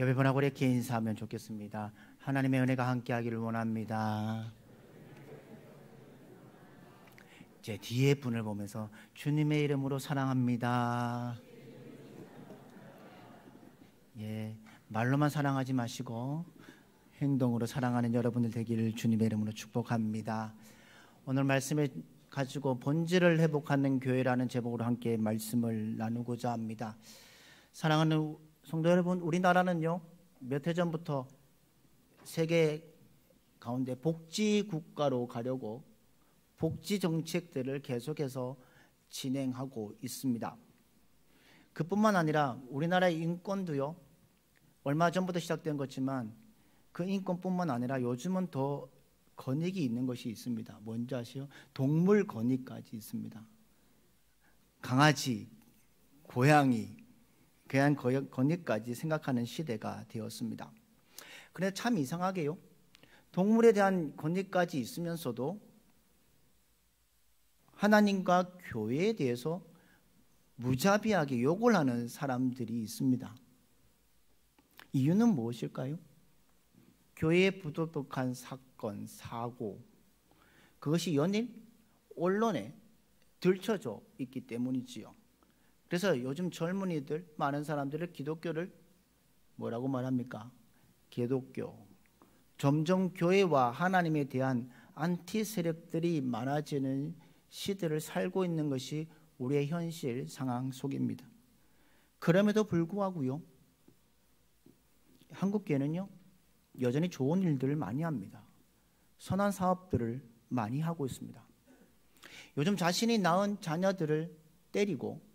여러분하고 이렇게 인사하면 좋겠습니다. 하나님의 은혜가 함께하기를 원합니다. 제 뒤에 분을 보면서 주님의 이름으로 사랑합니다. 말로만 사랑하지 마시고 행동으로 사랑하는 여러분들 되기를 주님의 이름으로 축복합니다. 오늘 말씀을 가지고 본질을 회복하는 교회라는 제목으로 함께 말씀을 나누고자 합니다. 사랑하는 성도 여러분, 우리나라는요 몇 해 전부터 세계 가운데 복지 국가로 가려고 복지 정책들을 계속해서 진행하고 있습니다. 그뿐만 아니라 우리나라의 인권도요 얼마 전부터 시작된 것지만 그 인권뿐만 아니라 요즘은 더 권익이 있는 것이 있습니다. 뭔지 아시죠? 동물 권익까지 있습니다. 강아지, 고양이, 그냥 권익까지 생각하는 시대가 되었습니다. 그런데 참 이상하게요, 동물에 대한 권익까지 있으면서도 하나님과 교회에 대해서 무자비하게 욕을 하는 사람들이 있습니다. 이유는 무엇일까요? 교회에 부도덕한 사건, 사고, 그것이 연일 언론에 들춰져 있기 때문이지요. 그래서 요즘 젊은이들, 많은 사람들은 기독교를 뭐라고 말합니까? 개독교. 점점 교회와 하나님에 대한 안티 세력들이 많아지는 시대를 살고 있는 것이 우리의 현실 상황 속입니다. 그럼에도 불구하고요, 한국교회는요 여전히 좋은 일들을 많이 합니다. 선한 사업들을 많이 하고 있습니다. 요즘 자신이 낳은 자녀들을 때리고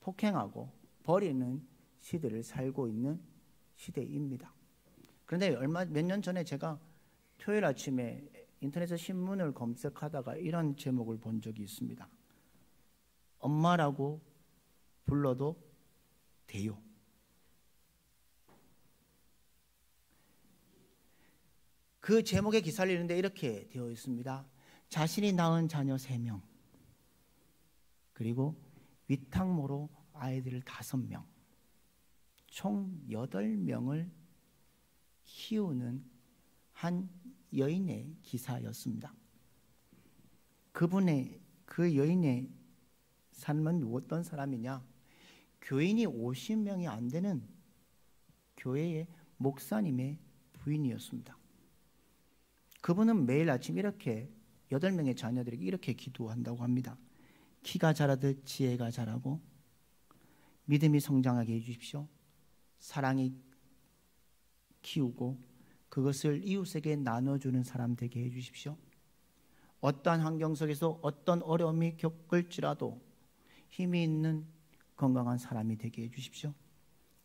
폭행하고 버리는 시대를 살고 있는 시대입니다. 그런데 몇 년 전에 제가 토요일 아침에 인터넷에 신문을 검색하다가 이런 제목을 본 적이 있습니다. 엄마라고 불러도 돼요. 그 제목의 기사를 읽는데 이렇게 되어 있습니다. 자신이 낳은 자녀 3명, 그리고 위탁모로 아이들을 5명, 총 8명을 키우는 한 여인의 기사였습니다. 그 여인의 삶은 어떤 사람이냐? 교인이 50명이 안 되는 교회의 목사님의 부인이었습니다. 그분은 매일 아침 이렇게 8명의 자녀들에게 이렇게 기도한다고 합니다. 키가 자라듯 지혜가 자라고, 믿음이 성장하게 해주십시오. 사랑이 키우고 그것을 이웃에게 나눠주는 사람 되게 해주십시오. 어떠한 환경 속에서 어떤 어려움이 겪을지라도 힘이 있는 건강한 사람이 되게 해주십시오.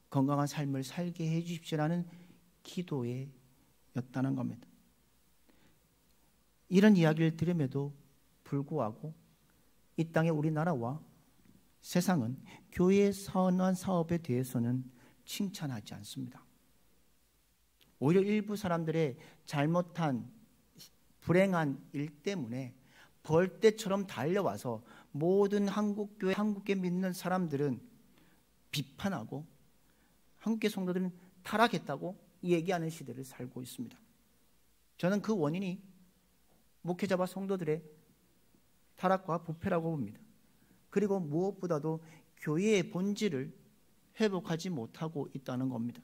건강한 삶을 살게 해주십시오라는 기도였다는 겁니다. 이런 이야기를 들음에도 불구하고 이 땅의 우리나라와 세상은 교회의 선한 사업에 대해서는 칭찬하지 않습니다. 오히려 일부 사람들의 잘못한 불행한 일 때문에 벌떼처럼 달려와서 모든 한국교회, 한국계 믿는 사람들은 비판하고 한국계 성도들은 타락했다고 얘기하는 시대를 살고 있습니다. 저는 그 원인이 목회자와 성도들의 타락과 부패라고 봅니다. 그리고 무엇보다도 교회의 본질을 회복하지 못하고 있다는 겁니다.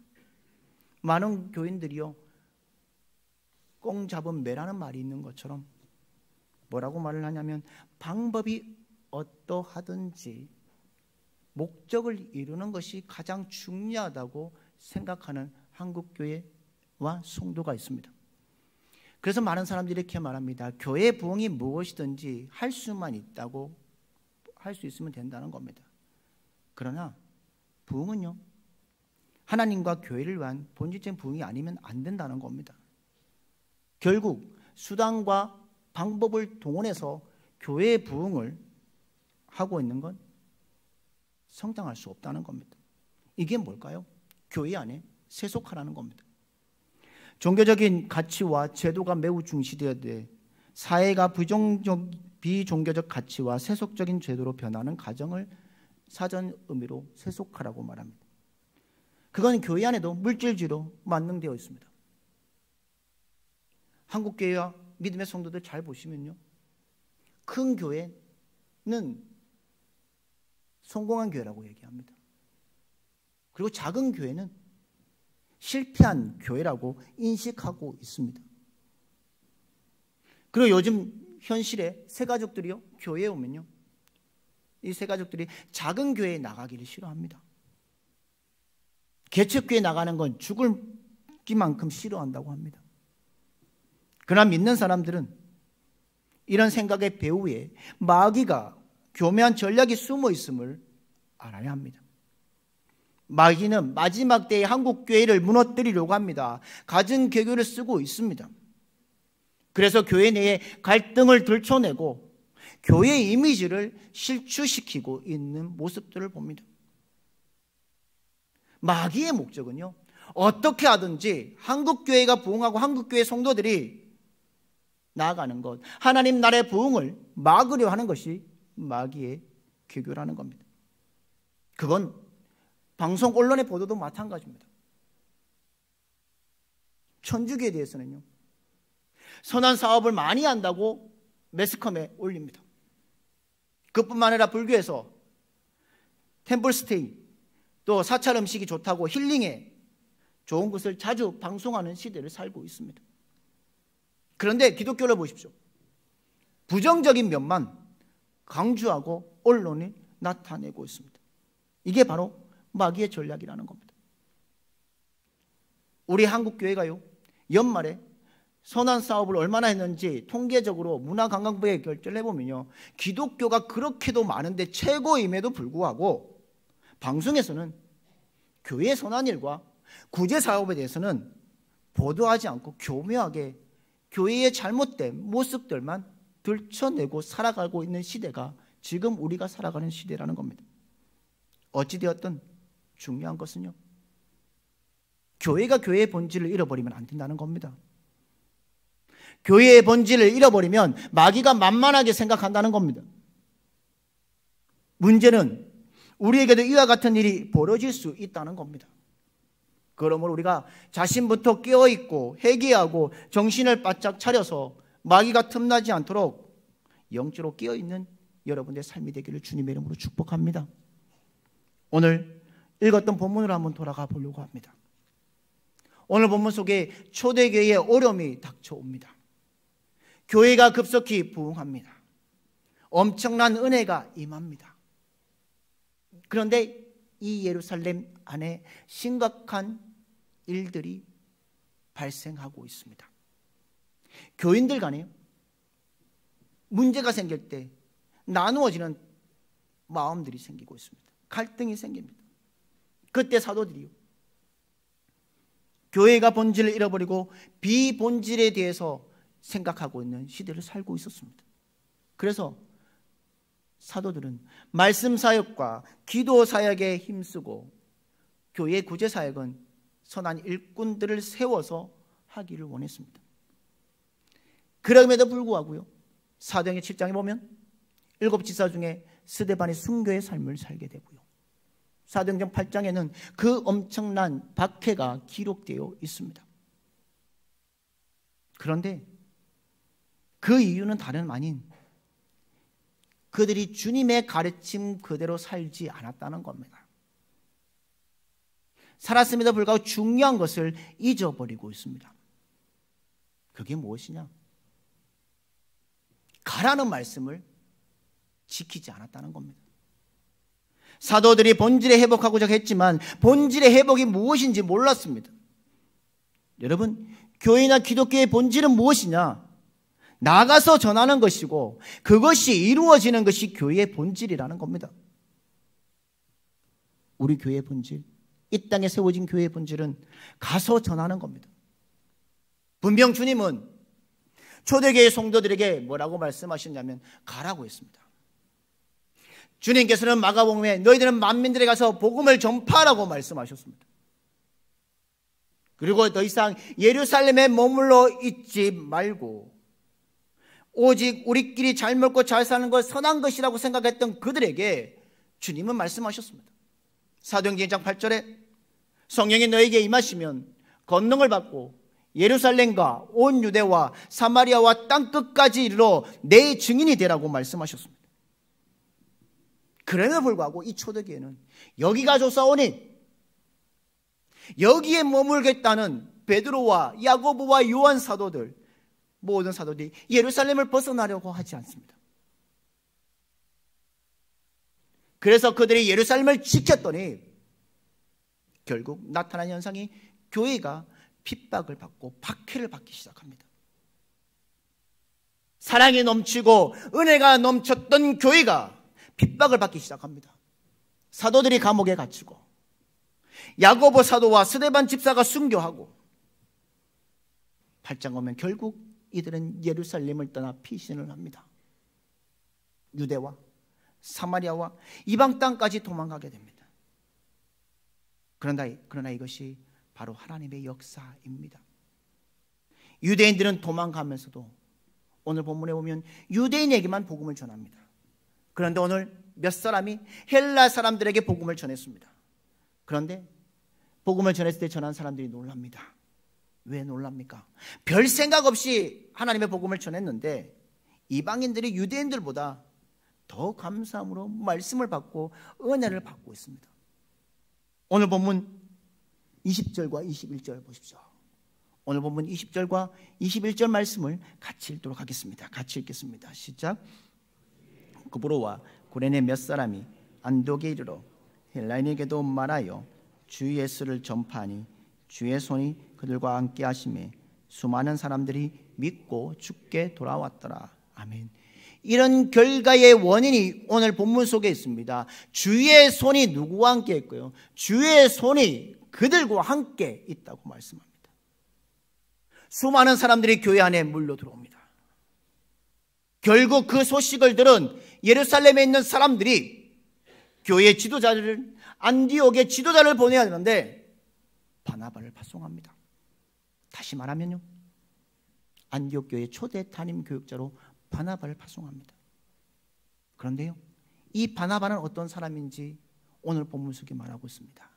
많은 교인들이요, 꽁 잡은 매라는 말이 있는 것처럼 뭐라고 말을 하냐면, 방법이 어떠하든지 목적을 이루는 것이 가장 중요하다고 생각하는 한국교회와 성도가 있습니다. 그래서 많은 사람들이 이렇게 말합니다. 교회 부흥이 무엇이든지 할 수만 있다고, 할 수 있으면 된다는 겁니다. 그러나 부흥은요, 하나님과 교회를 위한 본질적인 부흥이 아니면 안 된다는 겁니다. 결국 수단과 방법을 동원해서 교회의 부흥을 하고 있는 건 성장할 수 없다는 겁니다. 이게 뭘까요? 교회 안에 세속화라는 겁니다. 종교적인 가치와 제도가 매우 중시되어야 사회가 비종교적 가치와 세속적인 제도로 변하는 과정을 사전 의미로 세속화라고 말합니다. 그건 교회 안에도 물질주의로 만능되어 있습니다. 한국교회와 믿음의 성도들 잘 보시면요, 큰 교회는 성공한 교회라고 얘기합니다. 그리고 작은 교회는 실패한 교회라고 인식하고 있습니다. 그리고 요즘 현실에 새 가족들이요, 교회에 오면요, 이 새 가족들이 작은 교회에 나가기를 싫어합니다. 개척교회 나가는 건 죽을 기만큼 싫어한다고 합니다. 그러나 믿는 사람들은 이런 생각의 배후에 마귀가 교묘한 전략이 숨어 있음을 알아야 합니다. 마귀는 마지막 때의 한국 교회를 무너뜨리려고 합니다. 가증 개교를 쓰고 있습니다. 그래서 교회 내에 갈등을 들춰내고 교회의 이미지를 실추시키고 있는 모습들을 봅니다. 마귀의 목적은요, 어떻게 하든지 한국교회가 부흥하고 한국교회 성도들이 나아가는 것, 하나님 나라의 부흥을 막으려 하는 것이 마귀의 개교라는 겁니다. 그건 방송 언론의 보도도 마찬가지입니다. 천주교에 대해서는요, 선한 사업을 많이 한다고 매스컴에 올립니다. 그뿐만 아니라 불교에서 템플스테이, 또 사찰 음식이 좋다고 힐링에 좋은 것을 자주 방송하는 시대를 살고 있습니다. 그런데 기독교를 보십시오. 부정적인 면만 강조하고 언론이 나타내고 있습니다. 이게 바로 마귀의 전략이라는 겁니다. 우리 한국교회가요, 연말에 선한 사업을 얼마나 했는지 통계적으로 문화관광부에 결제를 해보면요, 기독교가 그렇게도 많은데 최고임에도 불구하고 방송에서는 교회의 선한 일과 구제 사업에 대해서는 보도하지 않고 교묘하게 교회의 잘못된 모습들만 들춰내고 살아가고 있는 시대가 지금 우리가 살아가는 시대라는 겁니다. 어찌되었든 중요한 것은요, 교회가 교회의 본질을 잃어버리면 안 된다는 겁니다. 교회의 본질을 잃어버리면 마귀가 만만하게 생각한다는 겁니다. 문제는 우리에게도 이와 같은 일이 벌어질 수 있다는 겁니다. 그러므로 우리가 자신부터 깨어있고 회개하고 정신을 바짝 차려서 마귀가 틈나지 않도록 영적으로 깨어있는 여러분의 삶이 되기를 주님의 이름으로 축복합니다. 오늘 읽었던 본문으로 한번 돌아가 보려고 합니다. 오늘 본문 속에 초대교회의 어려움이 닥쳐옵니다. 교회가 급속히 부흥합니다. 엄청난 은혜가 임합니다. 그런데 이 예루살렘 안에 심각한 일들이 발생하고 있습니다. 교인들 간에 문제가 생길 때 나누어지는 마음들이 생기고 있습니다. 갈등이 생깁니다. 그때 사도들이요, 교회가 본질을 잃어버리고 비본질에 대해서 생각하고 있는 시대를 살고 있었습니다. 그래서 사도들은 말씀 사역과 기도 사역에 힘쓰고 교회 구제 사역은 선한 일꾼들을 세워서 하기를 원했습니다. 그럼에도 불구하고요, 사도행전 7장에 보면 7지사 중에 스데반이 순교의 삶을 살게 되고요, 사도행전 8장에는 그 엄청난 박해가 기록되어 있습니다. 그런데 그 이유는 다름 아닌 그들이 주님의 가르침 그대로 살지 않았다는 겁니다. 살았음에도 불구하고 중요한 것을 잊어버리고 있습니다. 그게 무엇이냐? 가라는 말씀을 지키지 않았다는 겁니다. 사도들이 본질에 회복하고자 했지만 본질의 회복이 무엇인지 몰랐습니다. 여러분, 교회나 기독교의 본질은 무엇이냐? 나가서 전하는 것이고 그것이 이루어지는 것이 교회의 본질이라는 겁니다. 우리 교회의 본질, 이 땅에 세워진 교회의 본질은 가서 전하는 겁니다. 분명 주님은 초대교회 성도들에게 뭐라고 말씀하셨냐면 가라고 했습니다. 주님께서는 마가복음에 너희들은 만민들에 가서 복음을 전파하라고 말씀하셨습니다. 그리고 더 이상 예루살렘에 머물러 있지 말고 오직 우리끼리 잘 먹고 잘 사는 것 선한 것이라고 생각했던 그들에게 주님은 말씀하셨습니다. 사도행전 2장 8절에 성령이 너에게 임하시면 권능을 받고 예루살렘과 온 유대와 사마리아와 땅끝까지 이르러 내 증인이 되라고 말씀하셨습니다. 그럼에도 불구하고 이 초대교회는 여기가 조사오니 여기에 머물겠다는 베드로와 야고보와 요한 사도들, 모든 사도들이 예루살렘을 벗어나려고 하지 않습니다. 그래서 그들이 예루살렘을 지켰더니 결국 나타난 현상이 교회가 핍박을 받고 박해를 받기 시작합니다. 사랑이 넘치고 은혜가 넘쳤던 교회가 핍박을 받기 시작합니다. 사도들이 감옥에 갇히고 야고보 사도와 스데반 집사가 순교하고 8장 오면 결국 이들은 예루살렘을 떠나 피신을 합니다. 유대와 사마리아와 이방 땅까지 도망가게 됩니다. 그러나 이것이 바로 하나님의 역사입니다. 유대인들은 도망가면서도 오늘 본문에 보면 유대인에게만 복음을 전합니다. 그런데 오늘 몇 사람이 헬라 사람들에게 복음을 전했습니다. 그런데 복음을 전했을 때 전한 사람들이 놀랍니다. 왜 놀랍니까? 별 생각 없이 하나님의 복음을 전했는데 이방인들이 유대인들보다 더 감사함으로 말씀을 받고 은혜를 받고 있습니다. 오늘 본문 20절과 21절 보십시오. 오늘 본문 20절과 21절 말씀을 같이 읽도록 하겠습니다. 같이 읽겠습니다. 시작. 구브로와 구레네 몇 사람이 안독에 이르러 헬라인에게도 말하여 주 예수를 전파하니 주의 손이 그들과 함께 하심에 수많은 사람들이 믿고 주께 돌아왔더라. 아멘. 이런 결과의 원인이 오늘 본문 속에 있습니다. 주의 손이 누구와 함께 했고요? 주의 손이 그들과 함께 있다고 말씀합니다. 수많은 사람들이 교회 안에 물려 들어옵니다. 결국 그 소식을 들은 예루살렘에 있는 사람들이 교회 지도자를, 안디옥의 지도자를 보내야 되는데 바나바를 파송합니다. 다시 말하면요, 안디옥 교회 초대 담임 교육자로 바나바를 파송합니다. 그런데요, 이 바나바는 어떤 사람인지 오늘 본문 속에 말하고 있습니다.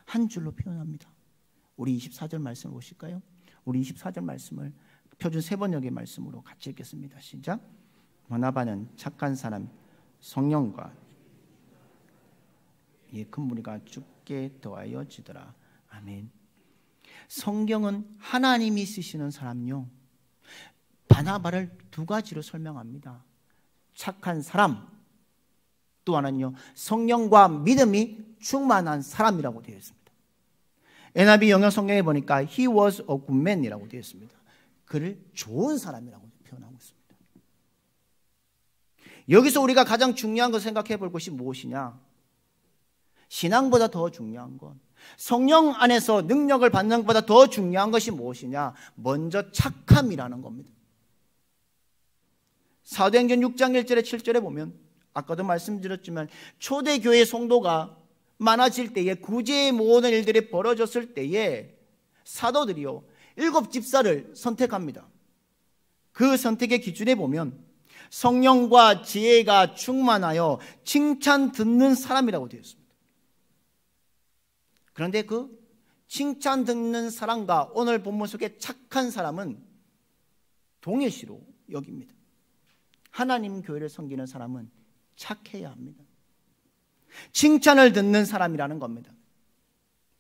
한 줄로 표현합니다. 우리 24절 말씀을 보실까요? 우리 24절 말씀을 표준 세번역의 말씀으로 같이 읽겠습니다. 시작. 바나바는 착한 사람, 성령과 큰 무리가 주께 더하여 지더라. 아멘. 성경은 하나님이 쓰시는 사람요, 바나바를 두 가지로 설명합니다. 착한 사람, 또 하나는요, 성령과 믿음이 충만한 사람이라고 되어 있습니다. NIV 영어 성경에 보니까 He was a good man이라고 되어 있습니다. 그를 좋은 사람이라고 표현하고 있습니다. 여기서 우리가 가장 중요한 걸 생각해 볼 것이 무엇이냐? 신앙보다 더 중요한 건, 성령 안에서 능력을 받는 것보다 더 중요한 것이 무엇이냐? 먼저 착함이라는 겁니다. 사도행전 6장 1절에 7절에 보면 아까도 말씀드렸지만 초대교회 성도가 많아질 때에, 구제에 모으는 일들이 벌어졌을 때에 사도들이요 7 집사를 선택합니다. 그 선택의 기준에 보면 성령과 지혜가 충만하여 칭찬 듣는 사람이라고 되어 있습니다. 그런데 그 칭찬 듣는 사람과 오늘 본문 속의 착한 사람은 동일시로 여깁니다. 하나님 교회를 섬기는 사람은 착해야 합니다. 칭찬을 듣는 사람이라는 겁니다.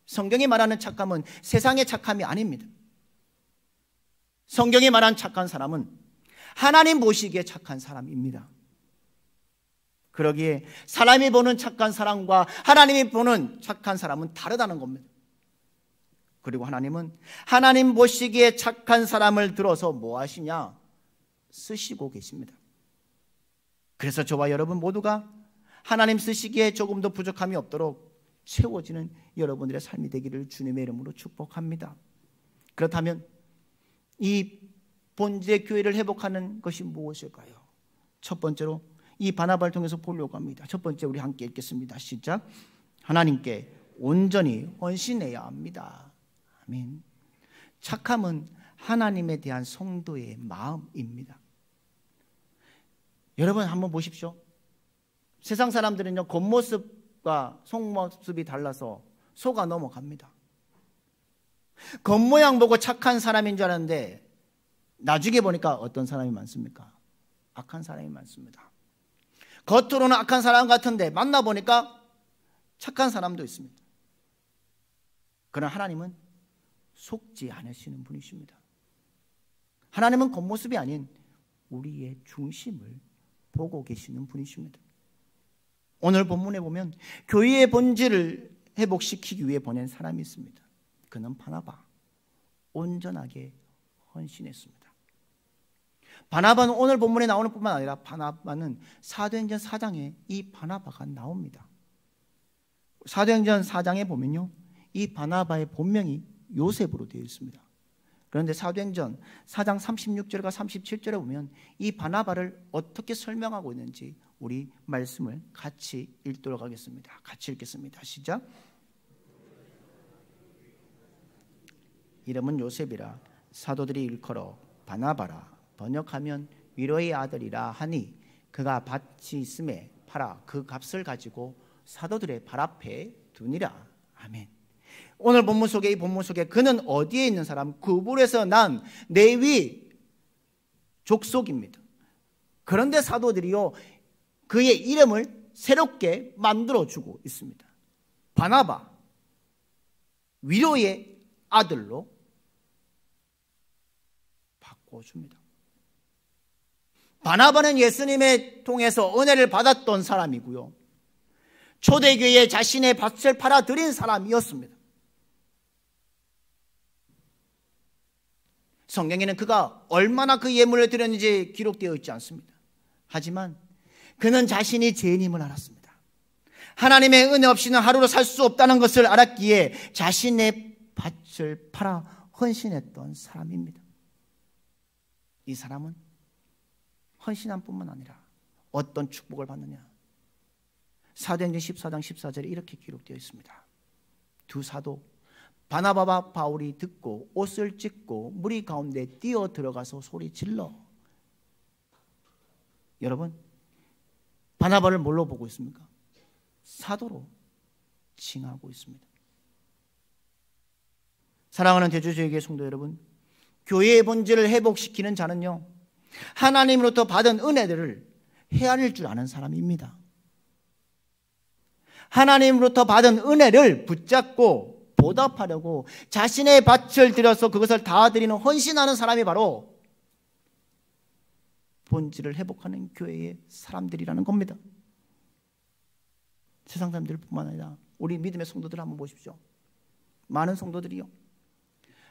성경이 말하는 착함은 세상의 착함이 아닙니다. 성경이 말하는 착한 사람은 하나님 보시기에 착한 사람입니다. 그러기에 사람이 보는 착한 사람과 하나님이 보는 착한 사람은 다르다는 겁니다. 그리고 하나님은 하나님 보시기에 착한 사람을 들어서 뭐 하시냐? 쓰시고 계십니다. 그래서 저와 여러분 모두가 하나님 쓰시기에 조금 더 부족함이 없도록 채워지는 여러분들의 삶이 되기를 주님의 이름으로 축복합니다. 그렇다면 이 본질의 교회를 회복하는 것이 무엇일까요? 첫 번째로 이 바나바를 통해서 보려고 합니다. 첫 번째 우리 함께 읽겠습니다. 시작. 하나님께 온전히 헌신해야 합니다. 아멘. 착함은 하나님에 대한 성도의 마음입니다. 여러분 한번 보십시오. 세상 사람들은요, 겉모습과 속모습이 달라서 속아 넘어갑니다. 겉모양 보고 착한 사람인 줄 알았는데 나중에 보니까 어떤 사람이 많습니까? 악한 사람이 많습니다. 겉으로는 악한 사람 같은데 만나보니까 착한 사람도 있습니다. 그러나 하나님은 속지 않으시는 분이십니다. 하나님은 겉모습이 아닌 우리의 중심을 보고 계시는 분이십니다. 오늘 본문에 보면 교회의 본질을 회복시키기 위해 보낸 사람이 있습니다. 그는 바나바. 온전하게 헌신했습니다. 바나바는 오늘 본문에 나오는 뿐만 아니라 바나바는 사도행전 4장에 이 바나바가 나옵니다. 사도행전 4장에 보면요, 이 바나바의 본명이 요셉으로 되어 있습니다. 그런데 사도행전 4장 36절과 37절에 보면 이 바나바를 어떻게 설명하고 있는지 우리 말씀을 같이 읽도록 하겠습니다. 같이 읽겠습니다. 시작. 이름은 요셉이라 사도들이 일컬어 바나바라 번역하면 위로의 아들이라 하니 그가 밭이 있음에 팔아 그 값을 가지고 사도들의 발 앞에 두니라. 아멘. 오늘 본문 속에 이 본문 속에 그는 어디에 있는 사람? 구불에서 난 레위 족속입니다. 그런데 사도들이요 그의 이름을 새롭게 만들어주고 있습니다. 바나바, 위로의 아들로 바꿔줍니다. 바나바는 예수님의 통해서 은혜를 받았던 사람이고요, 초대교회에 자신의 밭을 팔아들인 사람이었습니다. 성경에는 그가 얼마나 그 예물을 드렸는지 기록되어 있지 않습니다. 하지만 그는 자신이 죄인임을 알았습니다. 하나님의 은혜 없이는 하루로 살 수 없다는 것을 알았기에 자신의 밭을 팔아 헌신했던 사람입니다. 이 사람은 헌신한 뿐만 아니라 어떤 축복을 받느냐? 사도행전 14장 14절에 이렇게 기록되어 있습니다. 두 사도 바나바와 바울이 듣고 옷을 찢고 무리 가운데 뛰어 들어가서 소리 질러. 여러분, 바나바를 뭘로 보고 있습니까? 사도로 칭하고 있습니다. 사랑하는 대주교회 성도 여러분, 교회의 본질을 회복시키는 자는요, 하나님으로부터 받은 은혜들을 헤아릴 줄 아는 사람입니다. 하나님으로부터 받은 은혜를 붙잡고 보답하려고 자신의 밭을 들여서 그것을 다 드리는 헌신하는 사람이 바로 본질을 회복하는 교회의 사람들이라는 겁니다. 세상 사람들뿐만 아니라 우리 믿음의 성도들 한번 보십시오. 많은 성도들이요,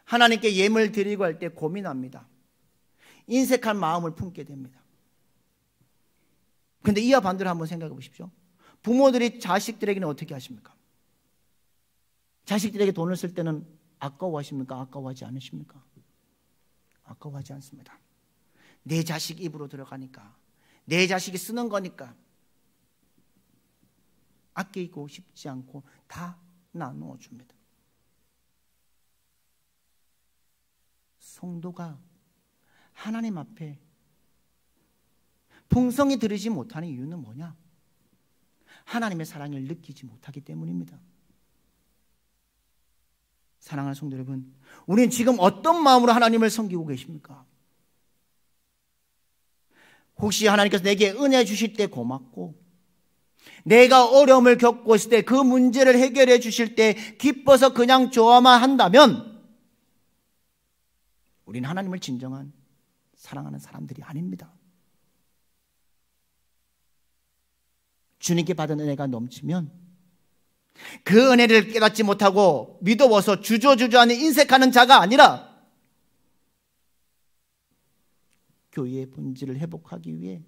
하나님께 예물 드리고 할 때 고민합니다. 인색한 마음을 품게 됩니다. 그런데 이와 반대로 한번 생각해 보십시오. 부모들이 자식들에게는 어떻게 하십니까? 자식들에게 돈을 쓸 때는 아까워하십니까? 아까워하지 않으십니까? 아까워하지 않습니다. 내 자식 입으로 들어가니까, 내 자식이 쓰는 거니까 아끼고 싶지 않고 다 나누어 줍니다. 성도가 하나님 앞에 풍성히 드리지 못하는 이유는 뭐냐? 하나님의 사랑을 느끼지 못하기 때문입니다. 사랑하는 성도 여러분, 우리는 지금 어떤 마음으로 하나님을 섬기고 계십니까? 혹시 하나님께서 내게 은혜 주실 때 고맙고, 내가 어려움을 겪고 있을 때 그 문제를 해결해 주실 때 기뻐서 그냥 좋아만 한다면 우리는 하나님을 진정한 사랑하는 사람들이 아닙니다. 주님께 받은 은혜가 넘치면 그 은혜를 깨닫지 못하고 믿어워서 주저주저하는 인색하는 자가 아니라 교회의 본질을 회복하기 위해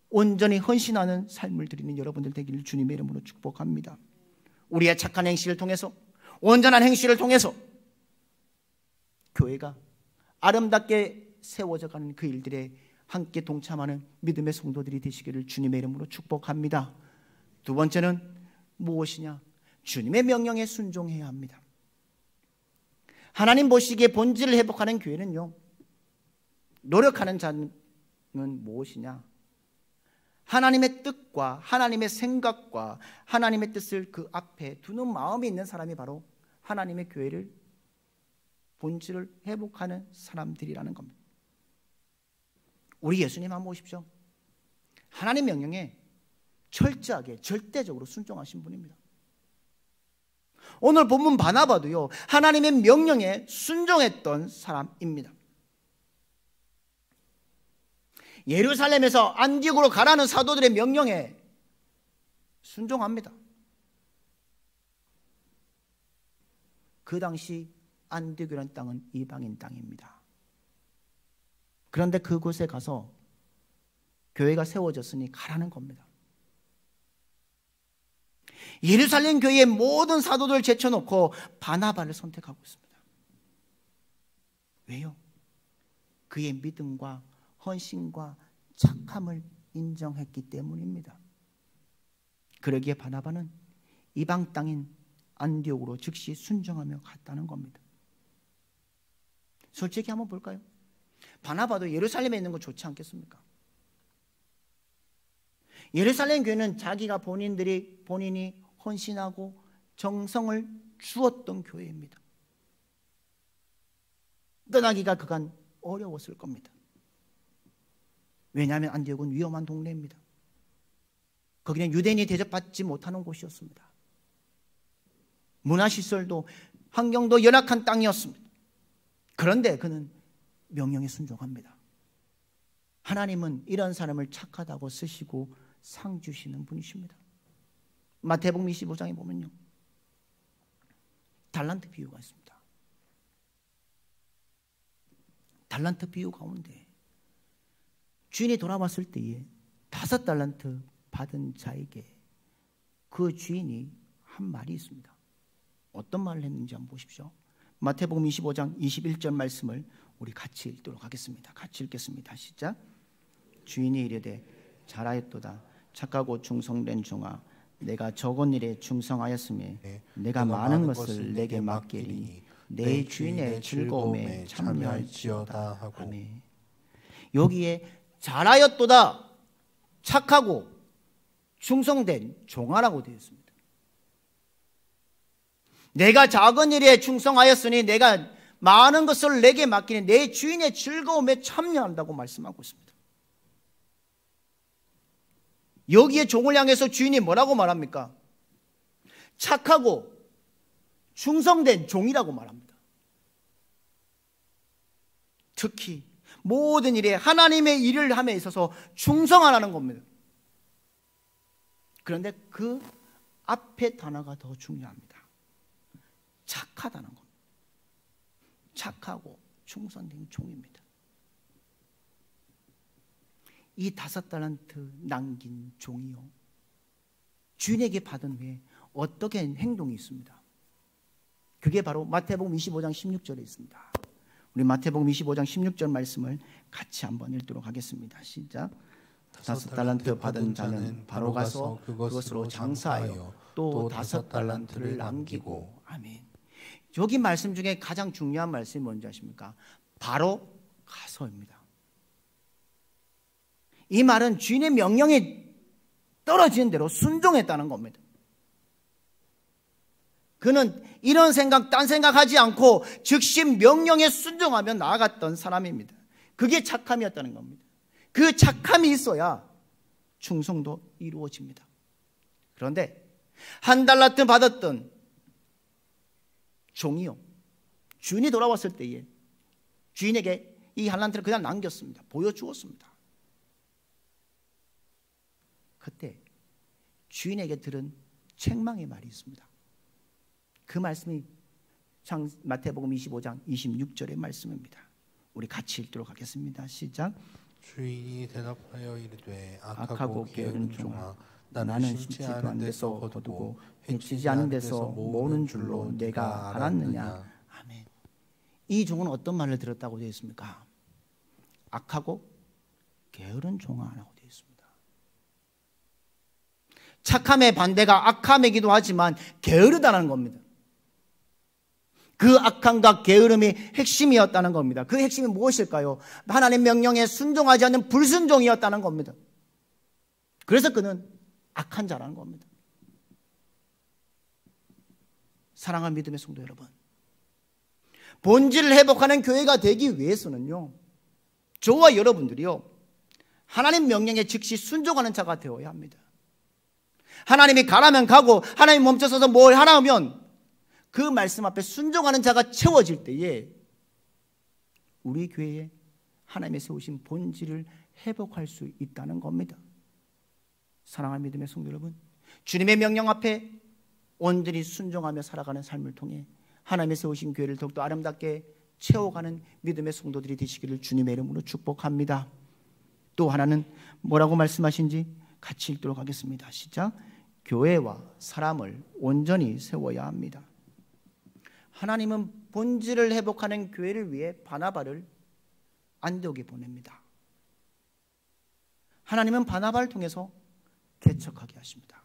온전히 헌신하는 삶을 드리는 여러분들 되기를 주님의 이름으로 축복합니다. 우리의 착한 행실을 통해서, 온전한 행실을 통해서 교회가 아름답게 세워져가는 그 일들에 함께 동참하는 믿음의 성도들이 되시기를 주님의 이름으로 축복합니다. 두 번째는 무엇이냐? 주님의 명령에 순종해야 합니다. 하나님 보시기에 본질을 회복하는 교회는요, 노력하는 자는 무엇이냐? 하나님의 뜻과 하나님의 생각과 하나님의 뜻을 그 앞에 두는 마음이 있는 사람이 바로 하나님의 교회를 본질을 회복하는 사람들이라는 겁니다. 우리 예수님 한번 보십시오. 하나님 명령에 철저하게 절대적으로 순종하신 분입니다. 오늘 본문 바나바도요, 하나님의 명령에 순종했던 사람입니다. 예루살렘에서 안디옥으로 가라는 사도들의 명령에 순종합니다. 그 당시 안디옥이라는 땅은 이방인 땅입니다. 그런데 그곳에 가서 교회가 세워졌으니 가라는 겁니다. 예루살렘 교회의 모든 사도들을 제쳐놓고 바나바를 선택하고 있습니다. 왜요? 그의 믿음과 헌신과 착함을 인정했기 때문입니다. 그러기에 바나바는 이방 땅인 안디옥으로 즉시 순종하며 갔다는 겁니다. 솔직히 한번 볼까요? 바나바도 예루살렘에 있는 거 좋지 않겠습니까? 예루살렘 교회는 자기가 본인이 헌신하고 정성을 주었던 교회입니다. 떠나기가 그간 어려웠을 겁니다. 왜냐하면 안디옥은 위험한 동네입니다. 거기는 유대인이 대접받지 못하는 곳이었습니다. 문화시설도 환경도 열악한 땅이었습니다. 그런데 그는 명령에 순종합니다. 하나님은 이런 사람을 착하다고 쓰시고 상 주시는 분이십니다. 마태복음 25장에 보면요, 달란트 비유가 있습니다. 달란트 비유 가운데 주인이 돌아왔을 때에 5달란트 받은 자에게 그 주인이 한 말이 있습니다. 어떤 말을 했는지 한번 보십시오. 마태복음 25장 21절 말씀을 우리 같이 읽도록 하겠습니다. 같이 읽겠습니다. 시작. 주인이 이르되 잘하였도다 착하고 충성된 종아, 내가 적은 일에 충성하였으니 내가 많은 것을 내게 맡기리니 내 주인의 즐거움에 참여할지어다 하고. 아멘. 여기에 잘하였도다 착하고 충성된 종아라고 되어 있습니다. 내가 작은 일에 충성하였으니 내가 많은 것을 내게 맡기니 내 주인의 즐거움에 참여한다고 말씀하고 있습니다. 여기에 종을 향해서 주인이 뭐라고 말합니까? 착하고 충성된 종이라고 말합니다. 특히 모든 일에 하나님의 일을 함에 있어서 충성하라는 겁니다. 그런데 그 앞에 단어가 더 중요합니다. 착하다는 겁니다. 착하고 충성된 종입니다. 이 5달란트 남긴 종이요, 주인에게 받은 후에 어떻게 행동이 있습니다. 그게 바로 마태복음 25장 16절에 있습니다. 우리 마태복음 25장 16절 말씀을 같이 한번 읽도록 하겠습니다. 시작. 5달란트 받은 자는 바로 가서 그것으로 장사하여 또 5달란트를 남기고. 아멘. 여기 말씀 중에 가장 중요한 말씀이 뭔지 아십니까? 바로 가서입니다. 이 말은 주인의 명령에 떨어지는 대로 순종했다는 겁니다. 그는 이런 생각 딴 생각하지 않고 즉시 명령에 순종하며 나아갔던 사람입니다. 그게 착함이었다는 겁니다. 그 착함이 있어야 충성도 이루어집니다. 그런데 1달란트 받았던 종이요, 주인이 돌아왔을 때에 주인에게 이 1달란트를 그냥 남겼습니다. 보여주었습니다. 그때 주인에게 들은 책망의 말이 있습니다. 그 말씀이 마태복음 25장 26절의 말씀입니다. 우리 같이 읽도록 하겠습니다. 시작. 주인이 대답하여 이르되 악하고 게으른 종아, 나는 심지 않은 데서 거두고 해치지 않은 데서 모으는 줄로 내가 알았느냐. 아멘. 이 종은 어떤 말을 들었다고 되어 있습니까? 악하고 게으른 종아라고 되어 있습니다. 착함의 반대가 악함이기도 하지만 게으르다는 겁니다. 그 악함과 게으름이 핵심이었다는 겁니다. 그 핵심이 무엇일까요? 하나님 명령에 순종하지 않는 불순종이었다는 겁니다. 그래서 그는 악한 자라는 겁니다. 사랑하는 믿음의 성도 여러분, 본질을 회복하는 교회가 되기 위해서는요, 저와 여러분들이요, 하나님 명령에 즉시 순종하는 자가 되어야 합니다. 하나님이 가라면 가고 하나님 멈춰서서 뭘 하라 하면 그 말씀 앞에 순종하는 자가 채워질 때에 우리 교회에 하나님의 세우신 본질을 회복할 수 있다는 겁니다. 사랑하는 믿음의 성도 여러분, 주님의 명령 앞에 온전히 순종하며 살아가는 삶을 통해 하나님의 세우신 교회를 더욱더 아름답게 채워가는 믿음의 성도들이 되시기를 주님의 이름으로 축복합니다. 또 하나는 뭐라고 말씀하신지 같이 읽도록 하겠습니다. 시작. 교회와 사람을 온전히 세워야 합니다. 하나님은 본질을 회복하는 교회를 위해 바나바를 안디옥에 보냅니다. 하나님은 바나바를 통해서 개척하게 하십니다.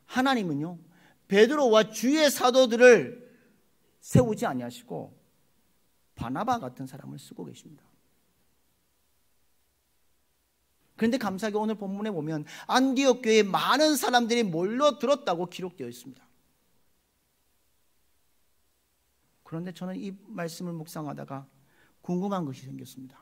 하나님은요, 베드로와 주의 사도들을 세우지 아니하시고 바나바 같은 사람을 쓰고 계십니다. 그런데 감사하게 오늘 본문에 보면 안디옥 교회에 많은 사람들이 몰려들었다고 기록되어 있습니다. 그런데 저는 이 말씀을 묵상하다가 궁금한 것이 생겼습니다.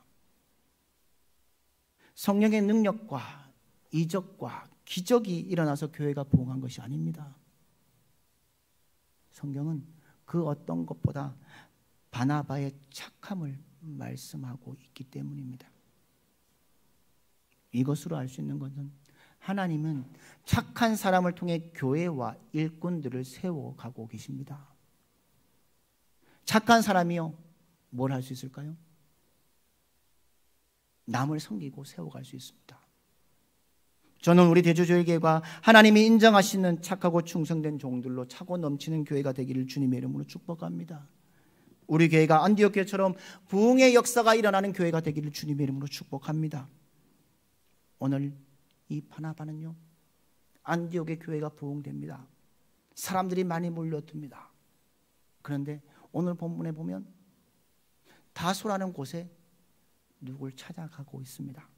성령의 능력과 이적과 기적이 일어나서 교회가 부흥한 것이 아닙니다. 성경은 그 어떤 것보다 바나바의 착함을 말씀하고 있기 때문입니다. 이것으로 알 수 있는 것은 하나님은 착한 사람을 통해 교회와 일꾼들을 세워가고 계십니다. 착한 사람이요, 뭘 할 수 있을까요? 남을 섬기고 세워갈 수 있습니다. 저는 우리 대주교회가 하나님이 인정하시는 착하고 충성된 종들로 차고 넘치는 교회가 되기를 주님의 이름으로 축복합니다. 우리 교회가 안디옥 교회처럼 부흥의 역사가 일어나는 교회가 되기를 주님의 이름으로 축복합니다. 오늘 이 바나바는요, 안디옥의 교회가 부흥됩니다. 사람들이 많이 몰려듭니다. 그런데 오늘 본문에 보면 다소라는 곳에 누굴 찾아가고 있습니다.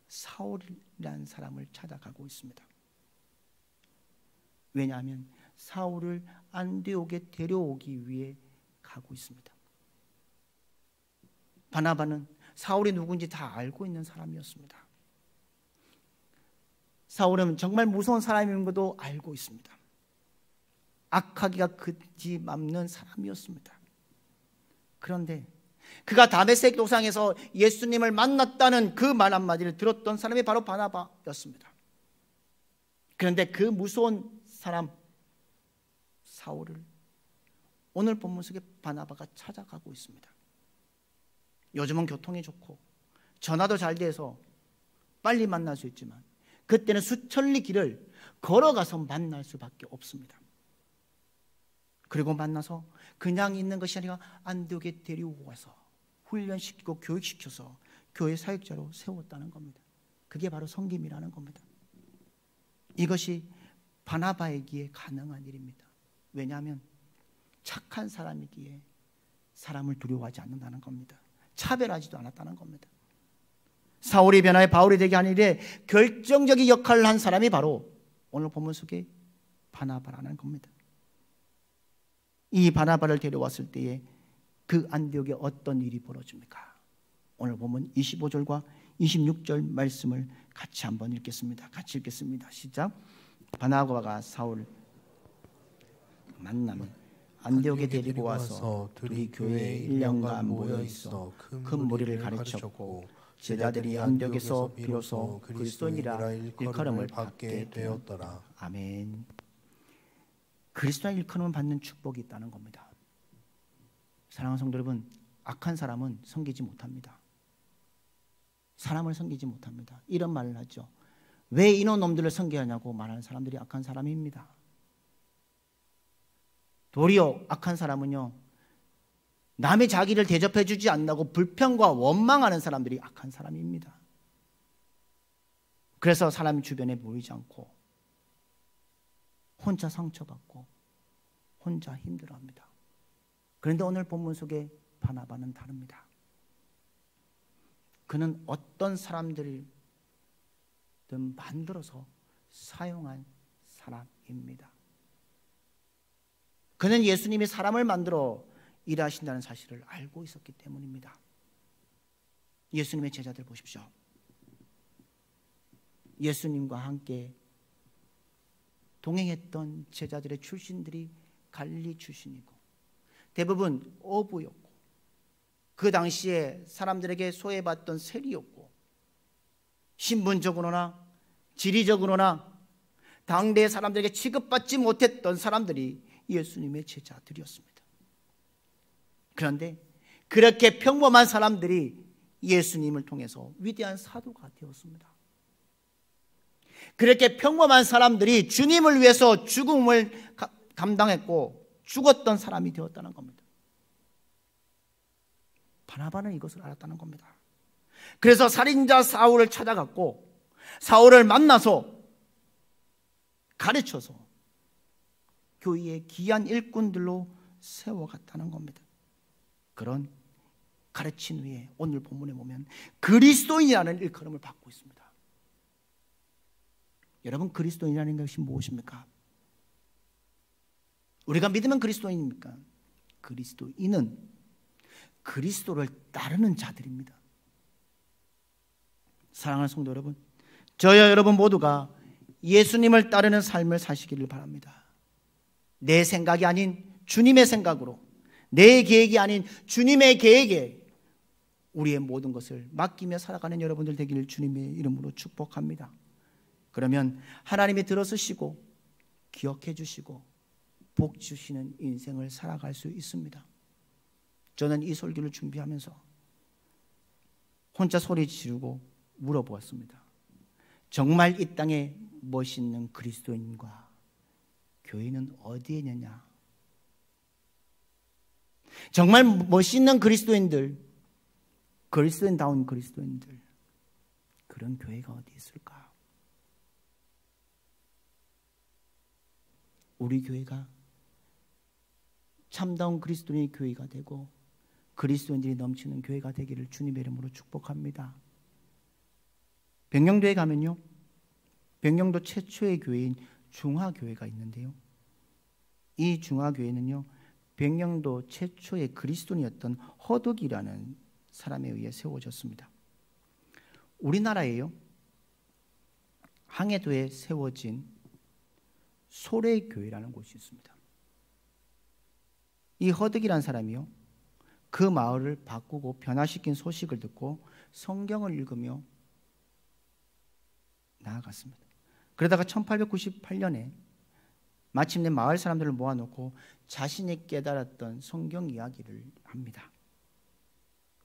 사울이라는 사람을 찾아가고 있습니다. 왜냐하면 사울을 안디옥에 데려오기 위해 가고 있습니다. 바나바는 사울이 누군지 다 알고 있는 사람이었습니다. 사울은 정말 무서운 사람인 것도 알고 있습니다. 악하기가 그지없는 사람이었습니다. 그런데 그가 다메섹 도상에서 예수님을 만났다는 그 말 한마디를 들었던 사람이 바로 바나바였습니다. 그런데 그 무서운 사람 사울을 오늘 본문 속에 바나바가 찾아가고 있습니다. 요즘은 교통이 좋고 전화도 잘 돼서 빨리 만날 수 있지만 그때는 수천리 길을 걸어가서 만날 수밖에 없습니다. 그리고 만나서 그냥 있는 것이 아니라 안디옥에 데리고 가서 훈련시키고 교육시켜서 교회 사역자로 세웠다는 겁니다. 그게 바로 섬김이라는 겁니다. 이것이 바나바에게 가능한 일입니다. 왜냐하면 착한 사람이기에 사람을 두려워하지 않는다는 겁니다. 차별하지도 않았다는 겁니다. 사울이 변화해 바울이 되게 하는 일에 결정적인 역할을 한 사람이 바로 오늘 본문 속에 바나바라는 겁니다. 이 바나바를 데려왔을 때에 그 안디옥에 어떤 일이 벌어집니까? 오늘 보면 25절과 26절 말씀을 같이 한번 읽겠습니다. 같이 읽겠습니다. 시작. 바나바가 사울 만나면 안디옥에 데리고 와서 둘이 교회에 1년간 모여 있어 큰 무리를 가르쳤고 제자들이 안디옥에서 비로소 그리스도인이라 일컬음을 받게 되었더라. 아멘. 그리스도의 일컬음을 받는 축복이 있다는 겁니다. 사랑하는 성도 여러분, 악한 사람은 섬기지 못합니다. 사람을 섬기지 못합니다. 이런 말을 하죠. 왜 이런 놈들을 섬겨하냐고 말하는 사람들이 악한 사람입니다. 도리어 악한 사람은요, 남의 자기를 대접해 주지 않는다고 불평과 원망하는 사람들이 악한 사람입니다. 그래서 사람이 주변에 보이지 않고 혼자 상처받고 혼자 힘들어합니다. 그런데 오늘 본문 속에 바나바는 다릅니다. 그는 어떤 사람들을 만들어서 사용한 사람입니다. 그는 예수님이 사람을 만들어 일하신다는 사실을 알고 있었기 때문입니다. 예수님의 제자들 보십시오. 예수님과 함께 동행했던 제자들의 출신들이 갈릴리 출신이고 대부분 어부였고 그 당시에 사람들에게 소외받던 세리였고 신분적으로나 지리적으로나 당대의 사람들에게 취급받지 못했던 사람들이 예수님의 제자들이었습니다. 그런데 그렇게 평범한 사람들이 예수님을 통해서 위대한 사도가 되었습니다. 그렇게 평범한 사람들이 주님을 위해서 죽음을 감당했고 죽었던 사람이 되었다는 겁니다. 바나바는 이것을 알았다는 겁니다. 그래서 살인자 사울을 찾아갔고 사울을 만나서 가르쳐서 교회의 귀한 일꾼들로 세워갔다는 겁니다. 그런 가르친 후에 오늘 본문에 보면 그리스도인이라는 일컬음을 받고 있습니다. 여러분, 그리스도인이라는 것이 무엇입니까? 우리가 믿으면 그리스도인입니까? 그리스도인은 그리스도를 따르는 자들입니다. 사랑하는 성도 여러분, 저와 여러분 모두가 예수님을 따르는 삶을 사시기를 바랍니다. 내 생각이 아닌 주님의 생각으로, 내 계획이 아닌 주님의 계획에 우리의 모든 것을 맡기며 살아가는 여러분들 되기를 주님의 이름으로 축복합니다. 그러면 하나님이 들어서시고 기억해 주시고 복 주시는 인생을 살아갈 수 있습니다. 저는 이 설교를 준비하면서 혼자 소리 지르고 물어보았습니다. 정말 이 땅에 멋있는 그리스도인과 교회는 어디에 있느냐? 정말 멋있는 그리스도인들, 그리스도인다운 그리스도인들, 그런 교회가 어디 있을까? 우리 교회가 참다운 그리스도인의 교회가 되고 그리스도인들이 넘치는 교회가 되기를 주님의 이름으로 축복합니다. 백령도에 가면요, 백령도 최초의 교회인 중화교회가 있는데요, 이 중화교회는요 백령도 최초의 그리스도인이었던 허덕이라는 사람에 의해 세워졌습니다. 우리나라에요 항해도에 세워진 소래교회라는 곳이 있습니다. 이 허덕이라는 사람이요 그 마을을 바꾸고 변화시킨 소식을 듣고 성경을 읽으며 나아갔습니다. 그러다가 1898년에 마침내 마을 사람들을 모아놓고 자신이 깨달았던 성경 이야기를 합니다.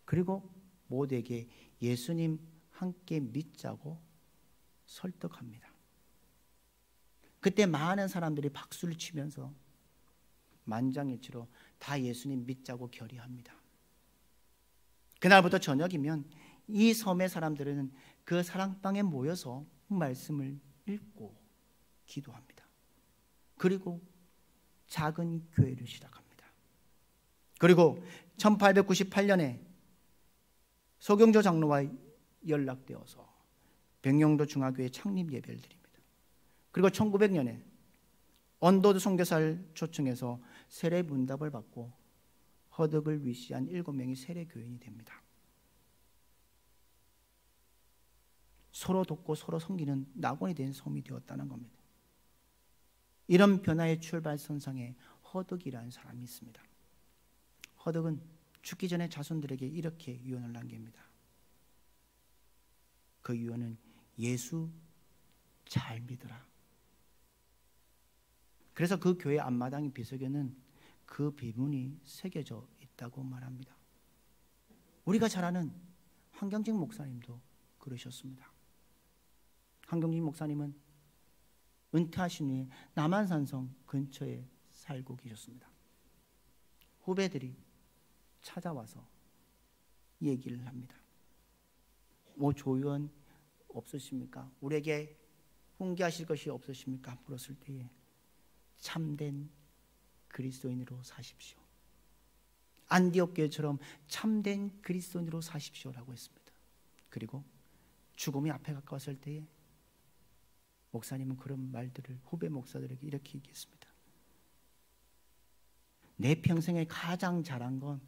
그리고 모두에게 예수님 함께 믿자고 설득합니다. 그때 많은 사람들이 박수를 치면서 만장일치로 다 예수님 믿자고 결의합니다. 그날부터 저녁이면 이 섬의 사람들은 그 사랑방에 모여서 말씀을 읽고 기도합니다. 그리고 작은 교회를 시작합니다. 그리고 1898년에 소경조 장로와 연락되어서 백령도 중화교회 창립 예배를 드립니다. 그리고 1900년에 언더드 선교사를 초청해서 세례 문답을 받고 허덕을 위시한 7명이 세례 교인이 됩니다. 서로 돕고 서로 섬기는 낙원이 된 섬이 되었다는 겁니다. 이런 변화의 출발선상에 허덕이라는 사람이 있습니다. 허덕은 죽기 전에 자손들에게 이렇게 유언을 남깁니다. 그 유언은 예수 잘 믿어라. 그래서 그 교회 앞마당 비석에는 그 비문이 새겨져 있다고 말합니다. 우리가 잘 아는 한경직 목사님도 그러셨습니다. 한경직 목사님은 은퇴하신 후에 남한산성 근처에 살고 계셨습니다. 후배들이 찾아와서 얘기를 합니다. 뭐 조연 없으십니까? 우리에게 훈계하실 것이 없으십니까? 물었을 때에 참된 그리스도인으로 사십시오. 안디옥 교회처럼 참된 그리스도인으로 사십시오라고 했습니다. 그리고 죽음이 앞에 가까웠을 때에 목사님은 그런 말들을 후배 목사들에게 이렇게 얘기했습니다. 내 평생에 가장 잘한 건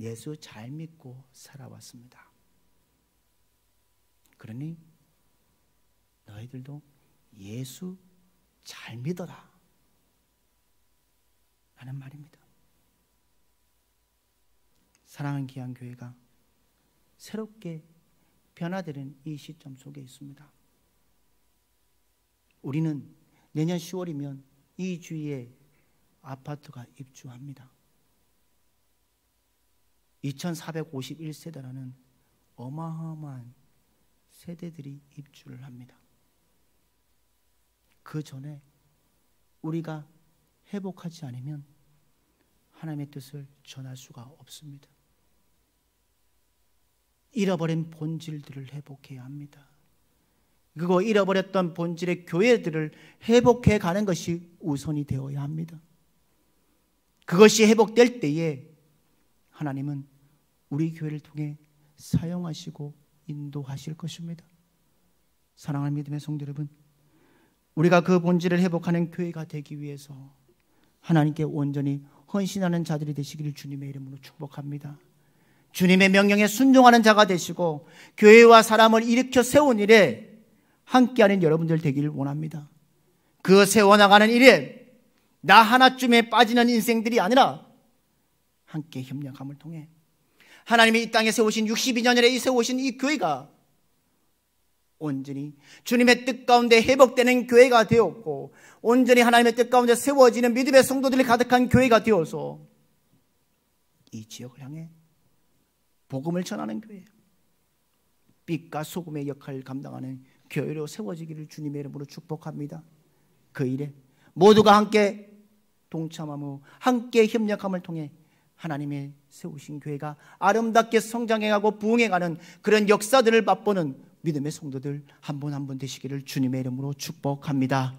예수 잘 믿고 살아왔습니다. 그러니 너희들도 예수 잘 믿어라 라는 말입니다. 사랑하는 귀한 교회가 새롭게 변화되는 이 시점 속에 있습니다. 우리는 내년 10월이면 이 주위에 아파트가 입주합니다. 2451세대라는 어마어마한 세대들이 입주를 합니다. 그 전에 우리가 회복하지 않으면 하나님의 뜻을 전할 수가 없습니다. 잃어버린 본질들을 회복해야 합니다. 그리고 잃어버렸던 본질의 교회들을 회복해 가는 것이 우선이 되어야 합니다. 그것이 회복될 때에 하나님은 우리 교회를 통해 사용하시고 인도하실 것입니다. 사랑하는 믿음의 성도 여러분, 우리가 그 본질을 회복하는 교회가 되기 위해서 하나님께 온전히 헌신하는 자들이 되시기를 주님의 이름으로 축복합니다. 주님의 명령에 순종하는 자가 되시고 교회와 사람을 일으켜 세운 일에 함께하는 여러분들 되기를 원합니다. 그 세워나가는 일에 나 하나쯤에 빠지는 인생들이 아니라 함께 협력함을 통해 하나님이 이 땅에 세우신 62년에 세우신 이 교회가 온전히 주님의 뜻 가운데 회복되는 교회가 되었고 온전히 하나님의 뜻 가운데 세워지는 믿음의 성도들이 가득한 교회가 되어서 이 지역을 향해 복음을 전하는 교회, 빛과 소금의 역할을 감당하는 교회로 세워지기를 주님의 이름으로 축복합니다. 그 일에 모두가 함께 동참하며 함께 협력함을 통해 하나님의 세우신 교회가 아름답게 성장해가고 부흥해가는 그런 역사들을 맛보는 믿음의 성도들 한 분 한 분 되시기를 주님의 이름으로 축복합니다.